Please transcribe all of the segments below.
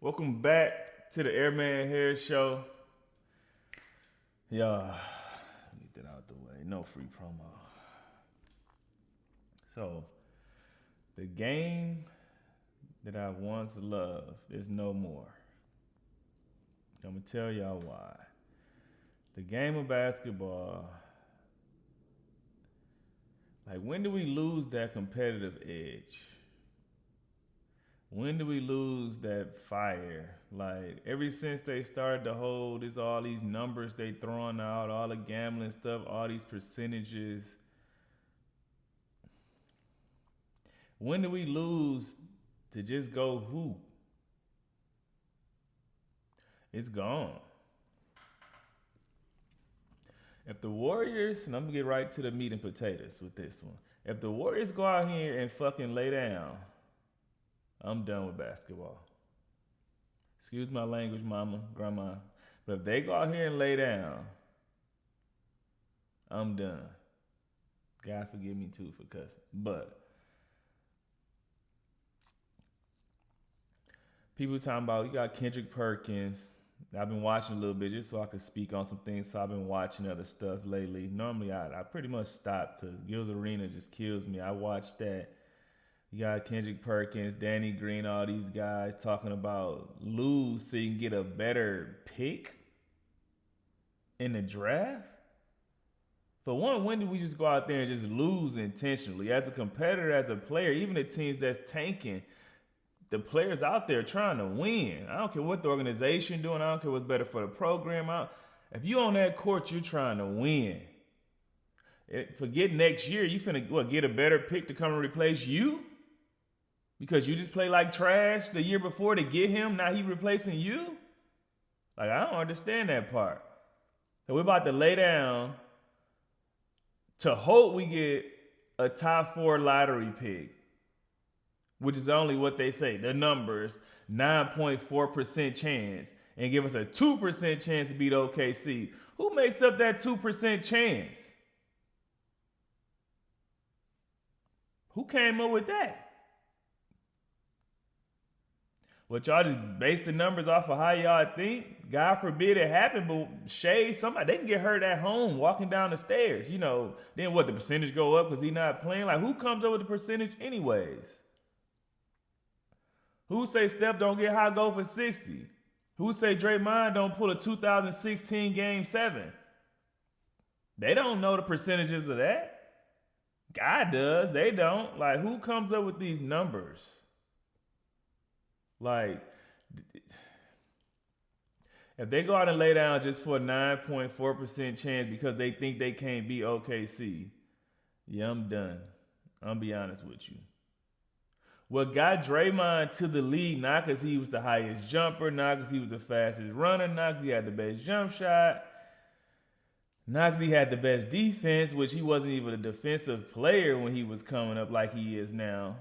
Welcome back to the Airman Hair Show. Y'all, get that out the way. No free promo. So, the game that I once loved is no more. I'm going to tell y'all why. The game of basketball, like, when do we lose that competitive edge? When do we lose that fire? Like, ever since they started to hold, it's all these numbers they throwing out, all the gambling stuff, all these percentages. When do we lose to just go hoop? It's gone. If the Warriors, and I'm gonna get right to the meat and potatoes with this one. If the Warriors go out here and fucking lay down, I'm done with basketball. Excuse my language, mama, grandma. But if they go out here and lay down, I'm done. God forgive me too for cussing. But people talking about you got Kendrick Perkins. I've been watching a little bit just so I could speak on some things. So I've been watching other stuff lately. Normally I pretty much stop because Gil's Arena just kills me. I watched that. You got Kendrick Perkins, Danny Green, all these guys talking about lose so you can get a better pick in the draft. For one, when did we just go out there and just lose intentionally? As a competitor, as a player, even the teams that's tanking, the players out there trying to win. I don't care what the organization doing. I don't care what's better for the program. If you on that court, you're trying to win. Forget next year. You finna get a better pick to come and replace you? Because you just play like trash the year before to get him. Now he replacing you? Like, I don't understand that part. So we're about to lay down to hope we get a top 4 lottery pick, which is only what they say, the numbers, 9.4% chance, and give us a 2% chance to beat OKC. Who makes up that 2% chance? Who came up with that? What, y'all just base the numbers off of how y'all think? God forbid it happen, but somebody, they can get hurt at home walking down the stairs. Then what, the percentage go up because he not playing? Like, who comes up with the percentage anyways? Who say Steph don't get high goal for 60? Who say Draymond don't pull a 2016 Game 7? They don't know the percentages of that. God does. They don't. Like, who comes up with these numbers? Like, if they go out and lay down just for a 9.4% chance because they think they can't beat OKC, yeah, I'm done. I'll be honest with you. What got Draymond to the league, not because he was the highest jumper, not because he was the fastest runner, not because he had the best jump shot, not because he had the best defense, which he wasn't even a defensive player when he was coming up like he is now.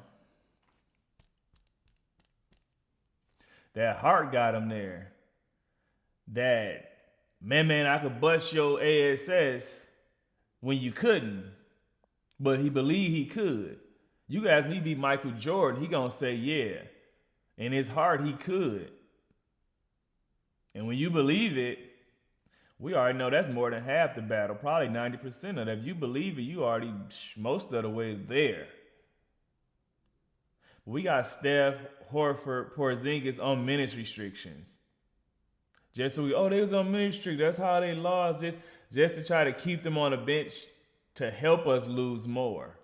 That heart got him there. That, man, I could bust your ASS when you couldn't. But he believed he could. You guys me beat Michael Jordan, he gonna say yeah. In his heart, he could. And when you believe it, we already know that's more than half the battle, probably 90% of it. If you believe it, you already most of the way there. We got Steph, Horford, Porzingis on minutes restrictions. Just so they was on minutes restrictions. That's how they lost, just to try to keep them on the bench to help us lose more.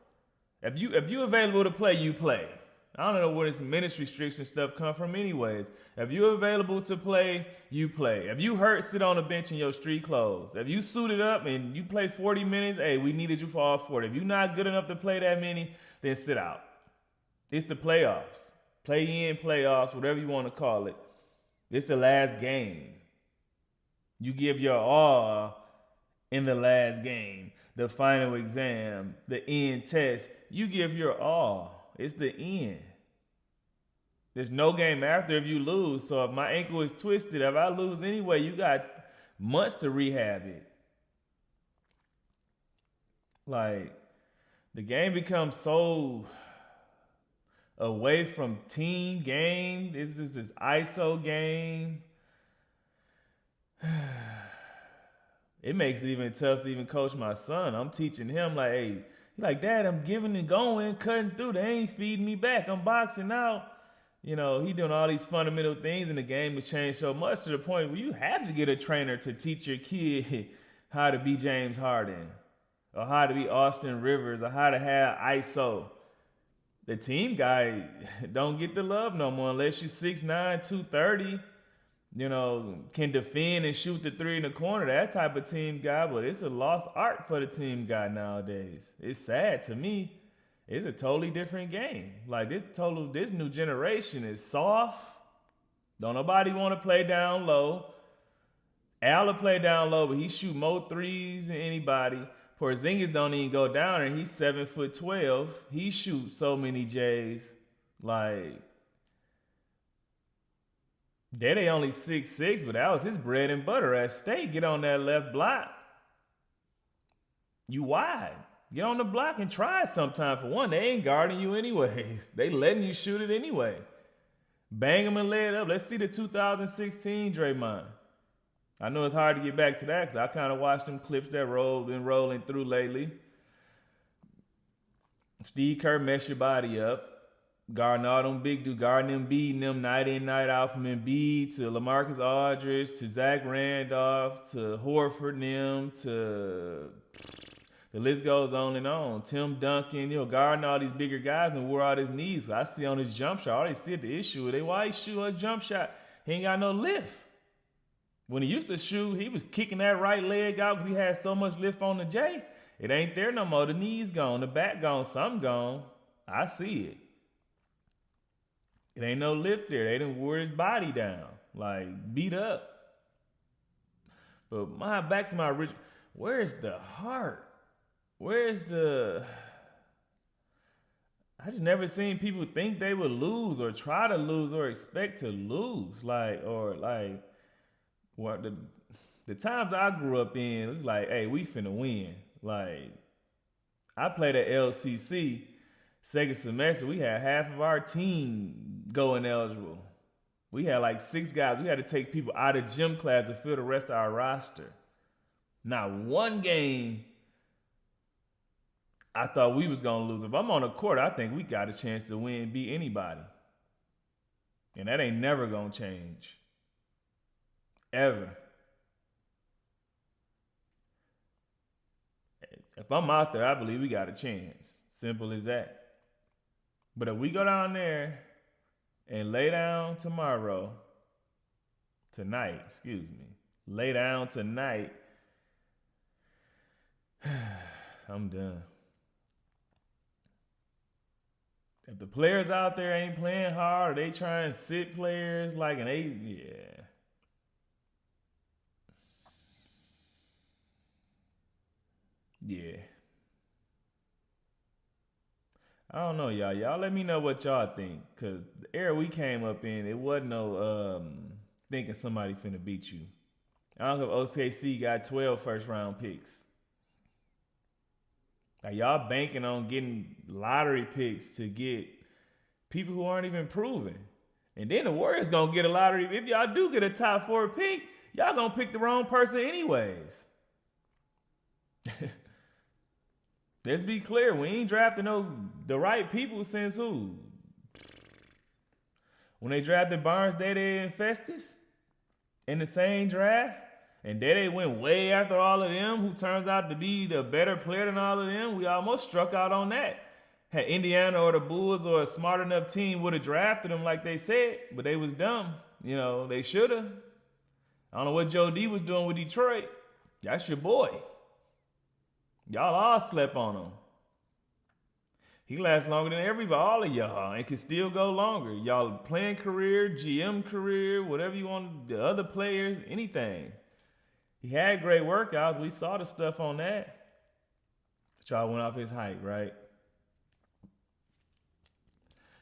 If you available to play, you play. I don't know where this minutes restriction stuff come from anyways. If you're available to play, you play. If you hurt, sit on the bench in your street clothes. If you suited up and you play 40 minutes, hey, we needed you for all 40. If you're not good enough to play that many, then sit out. It's the playoffs. Play-in playoffs, whatever you want to call it. It's the last game. You give your all in the last game, the final exam, the end test. You give your all. It's the end. There's no game after if you lose. So if my ankle is twisted, if I lose anyway, you got months to rehab it. Like, the game becomes so away from team game. This is this ISO game. It makes it even tough to even coach my son. I'm teaching him like, hey, he's like, Dad, I'm giving and going, cutting through. They ain't feeding me back. I'm boxing out. You know, he doing all these fundamental things, and the game has changed so much to the point where you have to get a trainer to teach your kid how to be James Harden, or how to be Austin Rivers, or how to have ISO. The team guy don't get the love no more unless you're 6'9", 230. You know, can defend and shoot the three in the corner, that type of team guy, but it's a lost art for the team guy nowadays. It's sad to me. It's a totally different game. Like this new generation is soft. Don't nobody want to play down low. Al will play down low, but he shoot more threes than anybody. Porzingis don't even go down there. He's 7'12". He shoots so many J's. Like, they only 6'6", but that was his bread and butter at State. Get on that left block. You wide. Get on the block and try it sometime. For one, they ain't guarding you anyways. They letting you shoot it anyway. Bang them and lay it up. Let's see the 2016 Draymond. I know it's hard to get back to that because I kind of watched them clips that been rolling through lately. Steve Kerr mess your body up. Guarding all them big dudes, guarding them, beating them night in, night out, from Embiid to LaMarcus Aldridge to Zach Randolph to Horford and them to the list goes on and on. Tim Duncan, guarding all these bigger guys and wore out his knees. I see on his jump shot, I already see the issue. Why he shoot a jump shot? He ain't got no lift. When he used to shoot, he was kicking that right leg out because he had so much lift on the J. It ain't there no more. The knees gone, the back gone, something gone. I see it. It ain't no lift there. They done wore his body down, like beat up. But back to my original. Where's the heart? Where's the? I just never seen people think they would lose or try to lose or expect to lose. What the times I grew up in, it's like, hey, we finna win. Like, I played at LCC. Second semester, we had half of our team go ineligible. We had like 6 guys. We had to take people out of gym class to fill the rest of our roster. Not one game I thought we was going to lose. If I'm on the court, I think we got a chance to win, beat anybody. And that ain't never going to change. Ever. If I'm out there, I believe we got a chance. Simple as that. But if we go down there and lay down tonight, I'm done. If the players out there ain't playing hard, or they try and sit players like an 8, Yeah. I don't know, y'all. Y'all let me know what y'all think. Because the era we came up in, it wasn't no thinking somebody finna beat you. I don't know if OKC got 12 first-round picks. Like, y'all banking on getting lottery picks to get people who aren't even proven. And then the Warriors gonna get a lottery. If y'all do get a top 4 pick, y'all gonna pick the wrong person anyways. Let's be clear, we ain't drafting the right people since who? When they drafted Barnes, Dede, and Festus in the same draft, and Dede went way after all of them, who turns out to be the better player than all of them, we almost struck out on that. Had Indiana or the Bulls or a smart enough team would have drafted them like they said, but they was dumb. They should have. I don't know what Joe D was doing with Detroit. That's your boy. Y'all all slept on him. He lasts longer than everybody, all of y'all, and can still go longer. Y'all playing career, GM career, whatever you want, the other players, anything. He had great workouts. We saw the stuff on that. But y'all went off his height, right?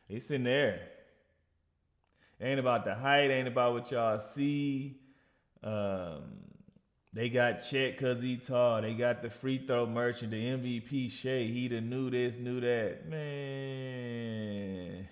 It's in there. Ain't about the height, ain't about what y'all see. They got Chet because he tall. They got the free throw merchant, the MVP Shea. He done knew this, knew that. Man.